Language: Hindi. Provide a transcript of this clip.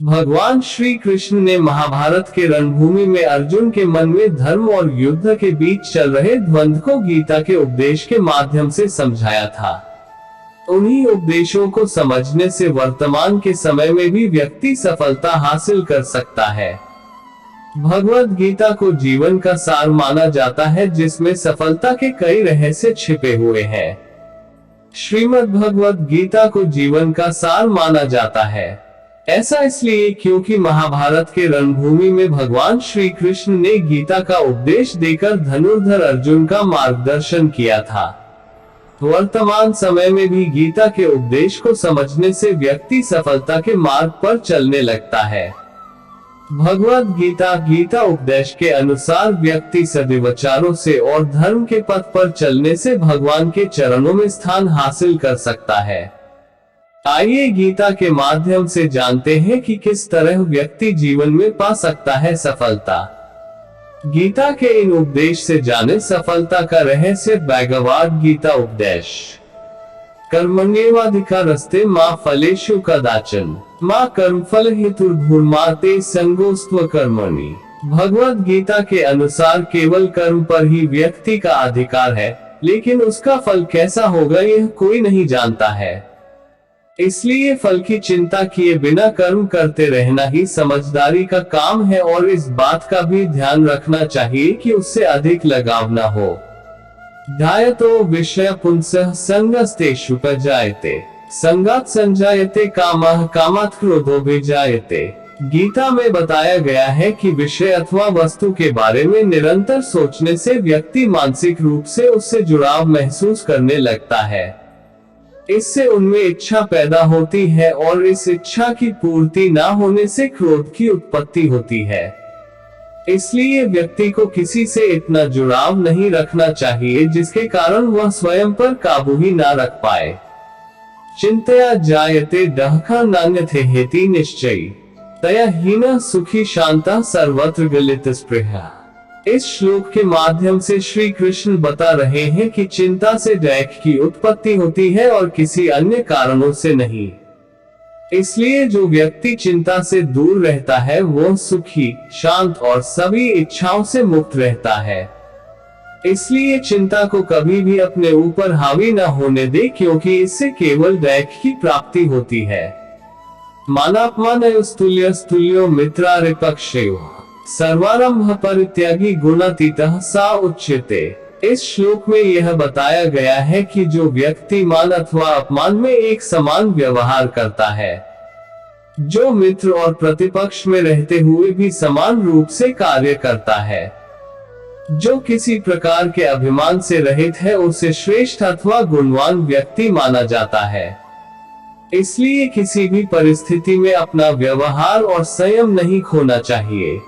भगवान श्री कृष्ण ने महाभारत के रणभूमि में अर्जुन के मन में धर्म और युद्ध के बीच चल रहे द्वंद्व को गीता के उपदेश के माध्यम से समझाया था। उन्हीं उपदेशों को समझने से वर्तमान के समय में भी व्यक्ति सफलता हासिल कर सकता है। भगवद गीता को जीवन का सार माना जाता है, जिसमें सफलता के कई रहस्य छिपे हुए हैं। श्रीमद् भगवद गीता को जीवन का सार माना जाता है। ऐसा इसलिए क्योंकि महाभारत के रणभूमि में भगवान श्री कृष्ण ने गीता का उपदेश देकर धनुर्धर अर्जुन का मार्गदर्शन किया था। वर्तमान समय में भी गीता के उपदेश को समझने से व्यक्ति सफलता के मार्ग पर चलने लगता है। भगवद गीता उपदेश के अनुसार व्यक्ति सद्विचारों से और धर्म के पथ पर चलने से भगवान के चरणों में स्थान हासिल कर सकता है। आइए गीता के माध्यम से जानते हैं कि किस तरह व्यक्ति जीवन में पा सकता है सफलता। गीता के इन उपदेश से जाने सफलता का रहस्य। भगवद गीता उपदेश। कर्मण्येवाधिकारस्ते मा फलेषु कदाचन मा कर्मफल हेतुर्भूर्मा ते संगोस्त्व कर्मणि। भगवद गीता के अनुसार केवल कर्म पर ही व्यक्ति का अधिकार है, लेकिन उसका फल कैसा होगा यह कोई नहीं जानता है। इसलिए फल की चिंता किए बिना कर्म करते रहना ही समझदारी का काम है, और इस बात का भी ध्यान रखना चाहिए कि उससे अधिक लगाव न हो। ध्यायतो विषय पुंसः संगस्तेषु प्रजायते संगात् संजायते कामः कामात् क्रोधो विजायते। गीता में बताया गया है कि विषय अथवा वस्तु के बारे में निरंतर सोचने से व्यक्ति मानसिक रूप से उससे जुड़ाव महसूस करने लगता है। इससे उनमें इच्छा पैदा होती है, और इस इच्छा की पूर्ति ना होने से क्रोध की उत्पत्ति होती है। इसलिए व्यक्ति को किसी से इतना जुड़ाव नहीं रखना चाहिए जिसके कारण वह स्वयं पर काबू ही ना रख पाए। चिंतया जायते डहका नान्यथे हेति निश्चयी तया हीना सुखी शांता सर्वत्र गलित स्पृहा। इस श्लोक के माध्यम से श्री कृष्ण बता रहे हैं कि चिंता से डैक की उत्पत्ति होती है और किसी अन्य कारणों से नहीं। इसलिए जो व्यक्ति चिंता से दूर रहता है वो सुखी, शांत और सभी इच्छाओं से मुक्त रहता है। इसलिए चिंता को कभी भी अपने ऊपर हावी न होने दे, क्योंकि इससे केवल डैक की प्राप्ति होती है। मानापमानयोस्तुल्य स्तुल्यो मित्रारिपक्षयोः सर्वारंभ परित्यागी गुणातीतः सा उच्यते। इस श्लोक में यह बताया गया है कि जो व्यक्ति मान अथवा अपमान में एक समान व्यवहार करता है, जो मित्र और प्रतिपक्ष में रहते हुए भी समान रूप से कार्य करता है, जो किसी प्रकार के अभिमान से रहित है, उसे श्रेष्ठ अथवा गुणवान व्यक्ति माना जाता है। इसलिए किसी भी परिस्थिति में अपना व्यवहार और संयम नहीं खोना चाहिए।